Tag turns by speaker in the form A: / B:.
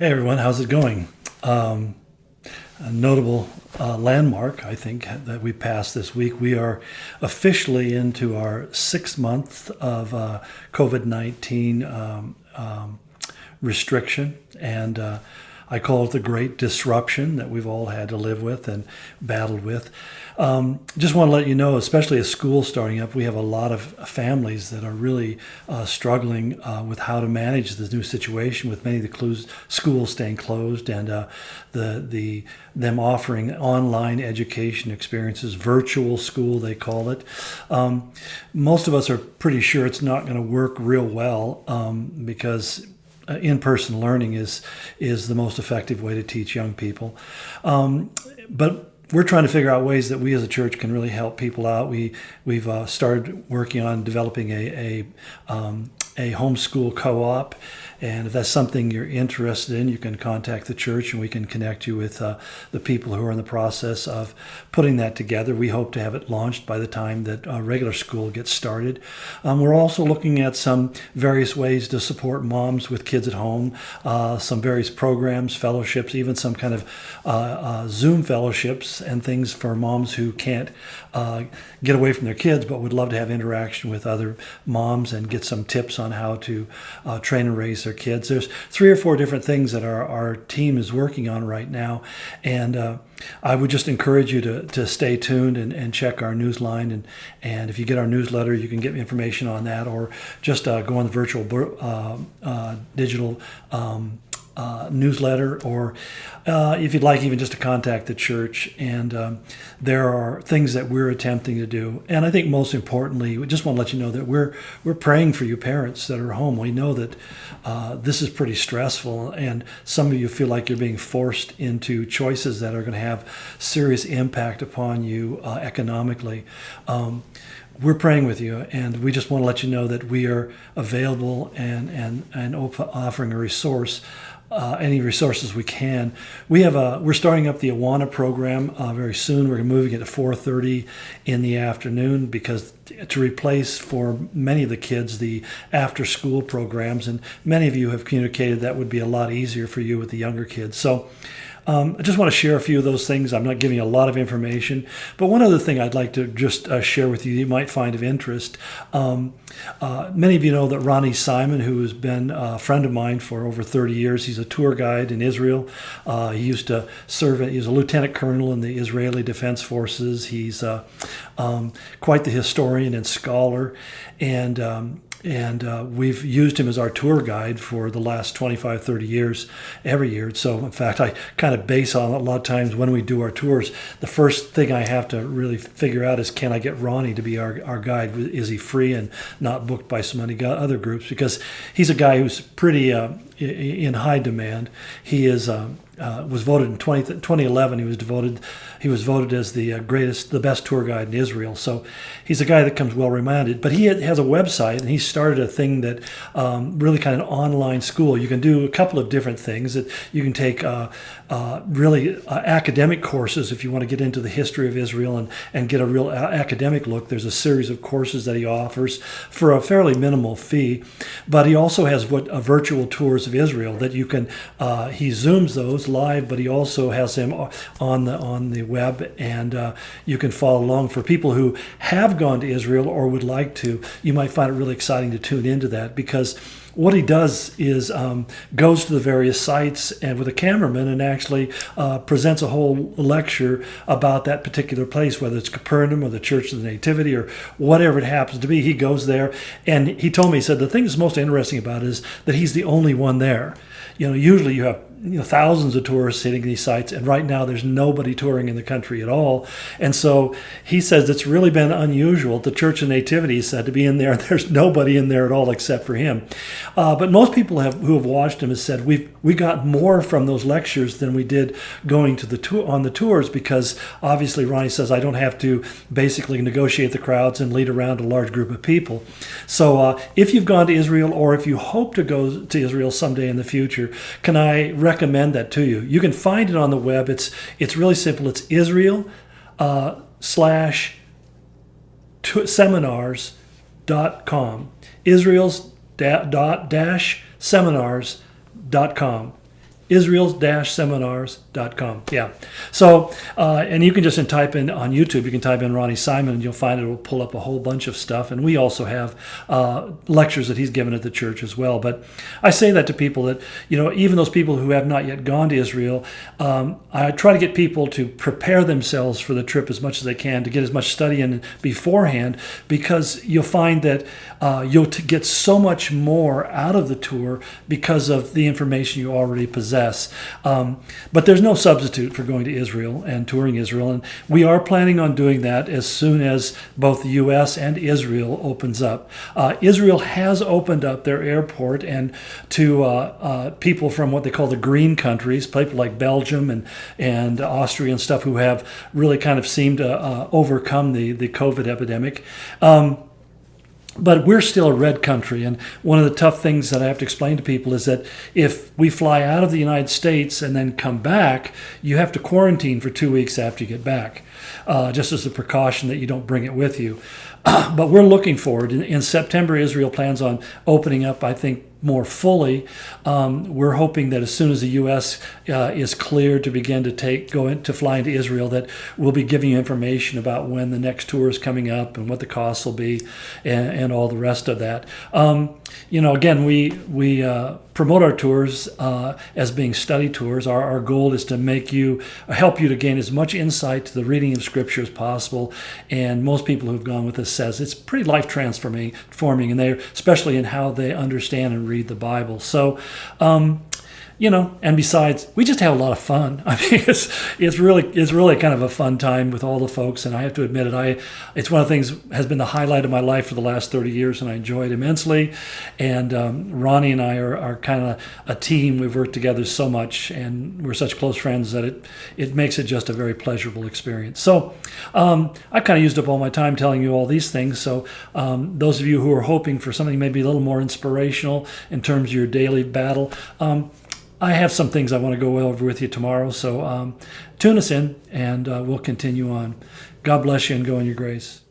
A: Hey everyone, how's it going? A notable landmark, I think, that we passed this week. We are officially into our 6th month of COVID-19 restriction, and I call it the great disruption that we've all had to live with and battled with. Just want to let you know, especially as school starting up, we have a lot of families that are really struggling with how to manage this new situation, with many of the schools staying closed, and them offering online education experiences, virtual school they call it. Most of us are pretty sure it's not going to work real well because in-person learning is the most effective way to teach young people. But we're trying to figure out ways that we as a church can really help people out. We've started working on developing a homeschool co-op, and if that's something you're interested in, you can contact the church and we can connect you with the people who are in the process of putting that together. We hope to have it launched by the time that regular school gets started. We're also looking at some various ways to support moms with kids at home, some various programs, fellowships, even some kind of Zoom fellowships and things for moms who can't get away from their kids but would love to have interaction with other moms and get some tips on how to train and raise their kids. There's 3 or 4 different things that our team is working on right now, and I would just encourage you to stay tuned and check our newsline, and if you get our newsletter, you can get information on that, or just go on the virtual digital newsletter, or if you'd like, even just to contact the church. And there are things that we're attempting to do, and I think most importantly, we just want to let you know that we're praying for you parents that are home. We know that this is pretty stressful, and some of you feel like you're being forced into choices that are going to have serious impact upon you economically. We're praying with you, and we just want to let you know that we are available and offering a resource, any resources we can. We're starting up the Awana program very soon. We're moving it to 4:30 in the afternoon because to replace for many of the kids the after-school programs, and many of you have communicated that would be a lot easier for you with the younger kids. So I just want to share a few of those things. I'm not giving you a lot of information, but one other thing I'd like to just share with you might find of interest. Many of you know that Ronnie Simon, who has been a friend of mine for over 30 years, he's a tour guide in Israel. He used to serve, he was a lieutenant colonel in the Israeli Defense Forces. He's quite the historian and scholar, and we've used him as our tour guide for the last 25, 30 years, every year. So, in fact, I kind of base on a lot of times when we do our tours, the first thing I have to really figure out is, can I get Ronnie to be our guide? Is he free and not booked by so many other groups? Because he's a guy who's pretty in high demand. He was voted in 2011. He was voted as the best tour guide in Israel. So he's a guy that comes well reminded. But he has a website, and he started a thing that really kind of an online school. You can do a couple of different things. That you can take really academic courses if you want to get into the history of Israel and get a real academic look. There's a series of courses that he offers for a fairly minimal fee. But he also has virtual tours of Israel that you can. He Zooms those live, but he also has them on the web, and you can follow along. For people who have gone to Israel or would like to, you might find it really exciting to tune into that, because what he does is goes to the various sites and with a cameraman and actually presents a whole lecture about that particular place, whether it's Capernaum or the Church of the Nativity or whatever it happens to be. He goes there, and he told me, he said, the thing that's most interesting about it is that he's the only one there. Usually you have thousands of tourists hitting these sites, and right now there's nobody touring in the country at all. And so he says it's really been unusual. The Church of Nativity is said to be in there, and there's nobody in there at all except for him. But most people who have watched him have said we got more from those lectures than we did going to on the tours, because obviously Ronnie says I don't have to basically negotiate the crowds and lead around a large group of people. So if you've gone to Israel, or if you hope to go to Israel someday in the future, can I recommend that to you? You can find it on the web. It's really simple. It's Israel /seminars.com. Israel's seminars.com. Israel-seminars.com. Yeah. So, and you can just type in on YouTube, you can type in Ronnie Simon, and you'll find it will pull up a whole bunch of stuff. And we also have lectures that he's given at the church as well. But I say that to people that, even those people who have not yet gone to Israel, I try to get people to prepare themselves for the trip as much as they can, to get as much study in beforehand, because you'll find that you'll get so much more out of the tour because of the information you already possess. But there's no substitute for going to Israel and touring Israel, and we are planning on doing that as soon as both the U.S. and Israel opens up. Israel has opened up their airport and to people from what they call the green countries, people like Belgium and Austria and stuff, who have really kind of seemed to overcome the COVID epidemic. But we're still a red country, and one of the tough things that I have to explain to people is that if we fly out of the United States and then come back, you have to quarantine for 2 weeks after you get back, just as a precaution that you don't bring it with you. But we're looking forward. In September, Israel plans on opening up, I think, more fully. We're hoping that as soon as the U.S. Is cleared to begin to fly into Israel, that we'll be giving you information about when the next tour is coming up and what the costs will be, and all the rest of that. Again, we promote our tours as being study tours. Our goal is to help you to gain as much insight to the reading of Scripture as possible. And most people who've gone with us says it's pretty life transforming, and they, especially in how they understand and read the Bible. So, and besides, we just have a lot of fun. I mean, it's really kind of a fun time with all the folks, and I have to admit it. It's one of the things has been the highlight of my life for the last 30 years, and I enjoy it immensely. And Ronnie and I are kind of a team. We've worked together so much, and we're such close friends that it makes it just a very pleasurable experience. So I kind of used up all my time telling you all these things. So those of you who are hoping for something maybe a little more inspirational in terms of your daily battle, I have some things I want to go over with you tomorrow, so tune us in, and we'll continue on. God bless you, and go in your grace.